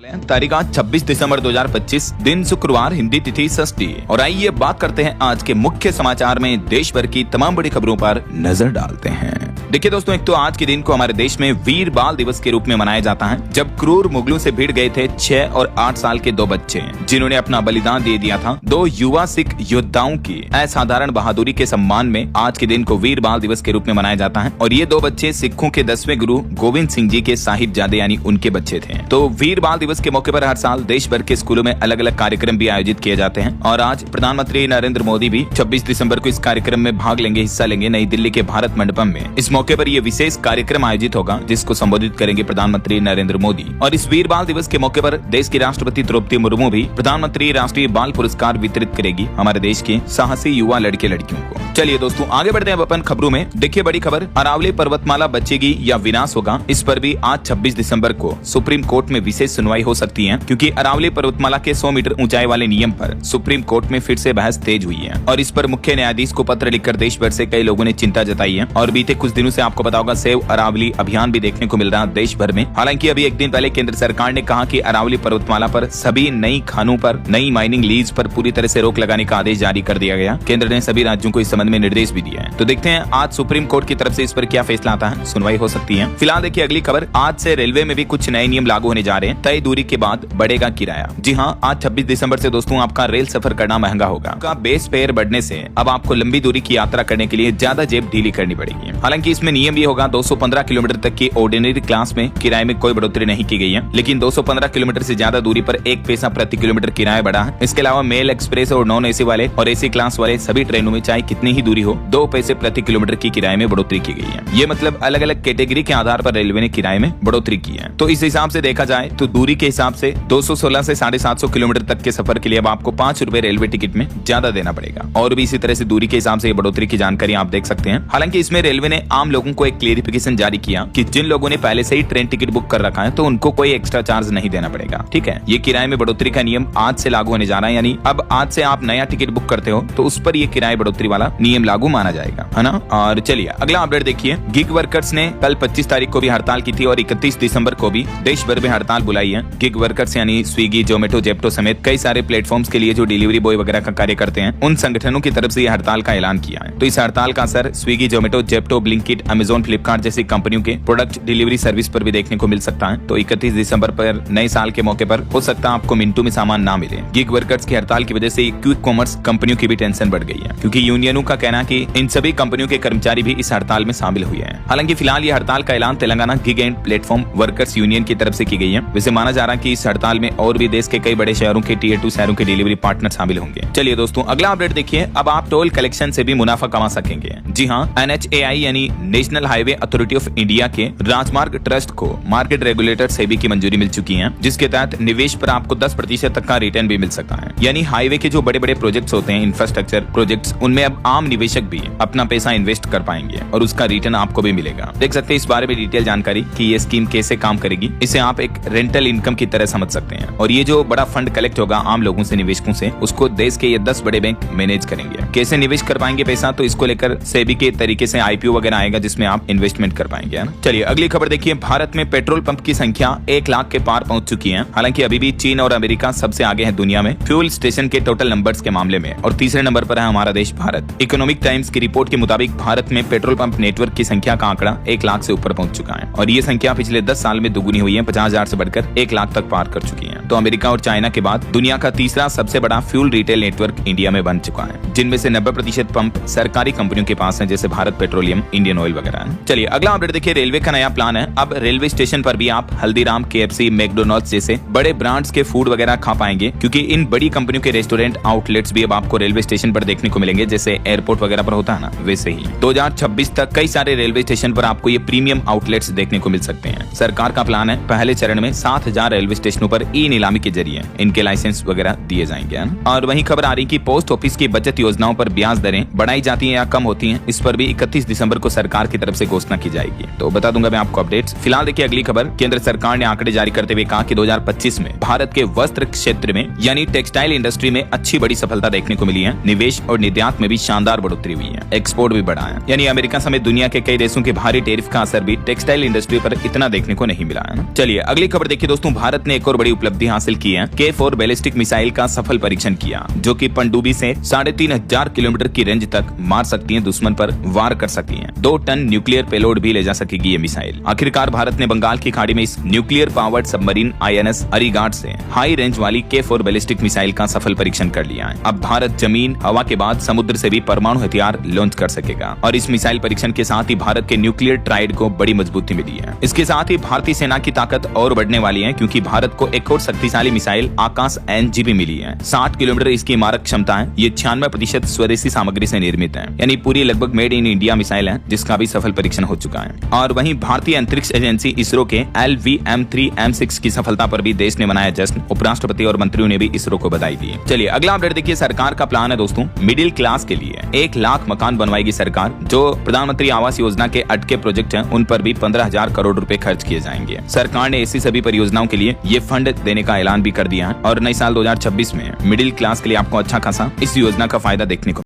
तारीख आज 26 दिसंबर 2025, दिन शुक्रवार, हिंदी तिथि षष्ठी। और आइए बात करते हैं आज के मुख्य समाचार में देश भर की तमाम बड़ी खबरों पर नजर डालते हैं। देखिए दोस्तों, एक तो आज के दिन को हमारे देश में वीर बाल दिवस के रूप में मनाया जाता है, जब क्रूर मुगलों से भिड़ गए थे 6 और 8 साल के 2 बच्चे, जिन्होंने अपना बलिदान दे दिया था। 2 युवा सिख योद्धाओं की असाधारण बहादुरी के सम्मान में आज के दिन को वीर बाल दिवस के रूप में मनाया जाता है। और ये 2 बच्चे सिखों के 10वें गुरु गोविंद सिंह जी के साहिबजादे यानी उनके बच्चे थे। तो वीर बाल दिवस के मौके पर हर साल देश भर के स्कूलों में अलग अलग कार्यक्रम भी आयोजित किए जाते हैं। और आज प्रधानमंत्री नरेंद्र मोदी भी 26 दिसंबर को इस कार्यक्रम में भाग लेंगे, हिस्सा लेंगे नई दिल्ली के भारत मंडपम में। इस मौके पर यह विशेष कार्यक्रम आयोजित होगा, जिसको संबोधित करेंगे प्रधानमंत्री नरेंद्र मोदी। और इस वीर बाल दिवस के मौके पर देश की राष्ट्रपति द्रौपदी मुर्मू भी प्रधानमंत्री राष्ट्रीय बाल पुरस्कार वितरित करेगी हमारे देश के साहसी युवा लड़के लड़कियों को। चलिए दोस्तों, आगे बढ़ते हैं अपन खबरों में। देखिए बड़ी खबर, अरावली पर्वतमाला बचेगी या विनाश होगा, इस पर भी आज 26 दिसंबर को सुप्रीम कोर्ट में विशेष सुनवाई हो सकती है, क्योंकि अरावली पर्वतमाला के 100 मीटर ऊंचाई वाले नियम पर सुप्रीम कोर्ट में फिर से बहस तेज हुई है। और इस पर मुख्य न्यायाधीश को पत्र लिखकर देश भर से कई लोगों ने चिंता जताई है। और बीते कुछ दिनों से आपको पता होगा, सेव अरावली अभियान भी देखने को मिल रहा है देश भर में। हालांकि अभी एक दिन पहले केंद्र सरकार ने कहा कि अरावली पर्वतमाला पर सभी नई खानों पर, नई माइनिंग लीज पर पूरी तरह से रोक लगाने का आदेश जारी कर दिया गया। केंद्र ने सभी राज्यों को इस संबंध में निर्देश भी दिया है। तो देखते हैं आज सुप्रीम कोर्ट की तरफ से इस पर क्या फैसला आता है, सुनवाई हो सकती है। फिलहाल देखिए अगली खबर, आज से रेलवे में भी कुछ नए नियम लागू होने जा रहे हैं। तय दूरी के बाद बढ़ेगा किराया। जी हाँ, आज 26 दिसंबर से दोस्तों आपका रेल सफर करना महंगा होगा। आपका बेस फेयर बढ़ने से अब आपको लंबी दूरी की यात्रा करने के लिए ज्यादा जेब ढीली करनी पड़ेगी। हालांकि इसमें नियम ये होगा, 215 किलोमीटर तक की ऑर्डिनरी क्लास में किराए में कोई बढ़ोतरी नहीं की गई है, लेकिन 215 किलोमीटर से ज्यादा दूरी पर 1 पैसा प्रति किलोमीटर किराया बढ़ा है। इसके अलावा मेल, एक्सप्रेस और नॉन एसी वाले और एसी क्लास वाले सभी ट्रेनों में चाहे कितनी ही दूरी हो, 2 पैसे प्रति किलोमीटर की किराए में बढ़ोतरी की गई है। ये मतलब अलग अलग कैटेगरी के आधार पर रेलवे ने किराए में बढ़ोतरी की है। तो इस हिसाब से देखा जाए तो दूरी के हिसाब से 216 से 750 किलोमीटर तक के सफर के लिए अब आपको 5 रुपए रेलवे टिकट में ज्यादा देना पड़ेगा। और भी इसी तरह से दूरी के हिसाब से बढ़ोतरी की जानकारी आप देख सकते हैं। हालांकि इसमें रेलवे ने आम लोगों को एक क्लेरिफिकेशन जारी किया कि जिन लोगों ने पहले से ही ट्रेन टिकट बुक कर रखा है तो उनको कोई एक्स्ट्रा चार्ज नहीं देना पड़ेगा। ठीक है, ये किराए में बढ़ोतरी का नियम आज से लागू होने जा रहा है, यानी अब आज से आप नया टिकट बुक करते हो तो उस पर ये किराए बढ़ोतरी वाला नियम लागू माना जाएगा, है ना। और चलिए अगला अपडेट देखिए, गिग वर्कर्स ने कल 25 तारीख को भी हड़ताल की थी और 31 दिसंबर को भी देश भर में हड़ताल बुलाई है। गिग वर्कर्स यानी स्विगी, जोमेटो, जेप्टो समेत कई सारे प्लेटफॉर्म्स के लिए जो डिलीवरी बॉय वगैरह का कार्य करते हैं, उन संगठनों की तरफ से यह हड़ताल का ऐलान किया है। तो इस हड़ताल का असर Swiggy, Zomato, Zepto, Blinkit, Amazon, Flipkart जैसी कंपनियों के प्रोडक्ट डिलीवरी सर्विस पर भी देखने को मिल सकता है। तो 31 दिसंबर पर नए साल के मौके पर हो सकता है आपको मिनटों में सामान ना मिले। गिग वर्कर्स की हड़ताल की वजह से क्विक कॉमर्स कंपनियों की भी टेंशन बढ़ गई है, क्योंकि यूनियनों का कहना है कि इन सभी कंपनियों के कर्मचारी भी इस हड़ताल में शामिल हुए हैं। हालांकि फिलहाल ये हड़ताल का ऐलान Telangana gig and platform workers union की तरफ से की गई है। वैसे माना जा रहा है कि इस हड़ताल में और भी देश के कई बड़े शहरों के Tier 2 शहरों के डिलीवरी पार्टनर शामिल होंगे। चलिए दोस्तों, अगला अपडेट देखिए, अब आप टोल कलेक्शन से भी मुनाफा कमा सकेंगे। जी हाँ, NHAI यानी national highway authority of India के राजमार्ग ट्रस्ट को मार्केट रेगुलेटर सेबी की मंजूरी मिल चुकी है, जिसके तहत निवेश पर आपको 10% तक का रिटर्न भी मिल सकता है। यानी हाईवे के जो बड़े बड़े प्रोजेक्ट्स होते हैं, इंफ्रास्ट्रक्चर प्रोजेक्ट्स, उनमें अब आम निवेशक भी अपना पैसा इन्वेस्ट कर पाएंगे और उसका रिटर्न आपको भी मिलेगा। देख सकते हैं इस बारे में डिटेल जानकारी कि ये स्कीम कैसे काम करेगी। इसे आप एक रेंटल इनकम की तरह समझ सकते हैं। और ये जो बड़ा फंड कलेक्ट होगा आम लोगों से, निवेशकों से, उसको देश के ये 10 बड़े बैंक मैनेज करेंगे। कैसे निवेश कर पाएंगे पैसा, तो इसको लेकर सेबी के तरीके से IPO वगैरह आएगा, जिसमें आप इन्वेस्टमेंट कर पाएंगे, है ना। चलिए अगली खबर देखिए, भारत में पेट्रोल पंप की संख्या 1 लाख के पार पहुंच चुकी है। हालांकि अभी भी चीन और अमेरिका सबसे आगे है दुनिया में फ्यूल स्टेशन के टोटल नंबर्स के मामले में, और तीसरे नंबर पर है हमारा देश भारत। इकोनॉमिक टाइम्स की रिपोर्ट के मुताबिक भारत में पेट्रोल पंप नेटवर्क की संख्या का आंकड़ा 1 लाख से ऊपर पहुंच चुका है। और ये संख्या पिछले 10 साल में दुगुनी हुई है, 50,000 से बढ़कर 1 लाख तक पार कर चुकी है। तो अमेरिका और चाइना के बाद दुनिया का तीसरा सबसे बड़ा फ्यूल रिटेल नेटवर्क इंडिया में बन चुका है, जिनमें से 90% पंप सरकारी कंपनियों के पास है, जैसे भारत पेट्रोलियम, इंडियन ऑयल वगैरह। चलिए अगला अपडेट देखिए, रेलवे का नया प्लान है। अब रेलवे स्टेशन पर भी आप हल्दीराम, KFC, मैकडोनल्ड्स जैसे बड़े ब्रांड्स के फूड वगैरह खा पाएंगे, क्योंकि इन बड़ी कंपनियों के रेस्टोरेंट आउटलेट्स भी अब आपको रेलवे स्टेशन पर देखने को मिलेंगे, जैसे एयरपोर्ट वगैरह पर होता है ना, वैसे ही 2026 तक कई सारे रेलवे स्टेशन पर आपको ये प्रीमियम आउटलेट्स देखने को मिल सकते हैं। सरकार का प्लान है पहले चरण में 7,000 रेलवे स्टेशनों पर ई-नीलामी के जरिए इनके लाइसेंस वगैरह दिए जाएंगे। और वहीं खबर आ रही कि पोस्ट ऑफिस की बचत योजनाओं पर ब्याज दरें बढ़ाई जाती है या कम होती है, इस पर भी 31 दिसंबर को सरकार सरकार की तरफ से घोषणा की जाएगी। तो बता दूंगा मैं आपको अपडेट्स। फिलहाल देखिए अगली खबर, केंद्र सरकार ने आंकड़े जारी करते हुए कहा कि 2025 में भारत के वस्त्र क्षेत्र में यानी टेक्सटाइल इंडस्ट्री में अच्छी बड़ी सफलता देखने को मिली है। निवेश और निर्यात में भी शानदार बढ़ोतरी हुई है, एक्सपोर्ट भी बढ़ा है। यानी अमेरिका समेत दुनिया के कई देशों के भारी टैरिफ का असर भी टेक्सटाइल इंडस्ट्री पर इतना देखने को नहीं मिला है। चलिए अगली खबर देखिए दोस्तों, भारत ने एक और बड़ी उपलब्धि हासिल की है। K4 बैलिस्टिक मिसाइल का सफल परीक्षण किया, जो कि पनडुब्बी से 3,500 किलोमीटर की रेंज तक मार सकती है, दुश्मन पर वार कर सकती है। 2 टन न्यूक्लियर पेलोड भी ले जा सकेगी ये मिसाइल। आखिरकार भारत ने बंगाल की खाड़ी में इस न्यूक्लियर पावर्ड सबमरीन INS अरिगाट से हाई रेंज वाली K4 बैलिस्टिक मिसाइल का सफल परीक्षण कर लिया है। अब भारत जमीन हवा के बाद समुद्र से भी परमाणु हथियार लॉन्च कर सकेगा और इस मिसाइल परीक्षण के साथ ही भारत के न्यूक्लियर ट्राइड को बड़ी मजबूती मिली है। इसके साथ ही भारतीय सेना की ताकत और बढ़ने वाली है, क्योंकि भारत को एक और शक्तिशाली मिसाइल आकाश NG भी मिली है। 60 किलोमीटर इसकी मारक क्षमता है। ये 96% स्वदेशी सामग्री से निर्मित है, यानी पूरी लगभग मेड इन इंडिया मिसाइल है, जिसका भी सफल परीक्षण हो चुका है। और वहीं भारतीय अंतरिक्ष एजेंसी इसरो के LVM-3M6 की सफलता पर भी देश ने मनाया जश्न। उपराष्ट्रपति और मंत्रियों ने भी इसरो को बधाई दी। चलिए अगला अपडेट देखिए, सरकार का प्लान है दोस्तों, मिडिल क्लास के लिए 1 लाख मकान बनवाएगी सरकार। जो प्रधानमंत्री आवास योजना के अटके प्रोजेक्ट हैं, उन पर भी 15,000 करोड़ रुपए खर्च किए जाएंगे। सरकार ने ऐसी सभी परियोजनाओं के लिए ये फंड देने का ऐलान भी कर दिया है और नए साल 2026 में मिडिल क्लास के लिए आपको अच्छा खासा इस योजना का फायदा देखने को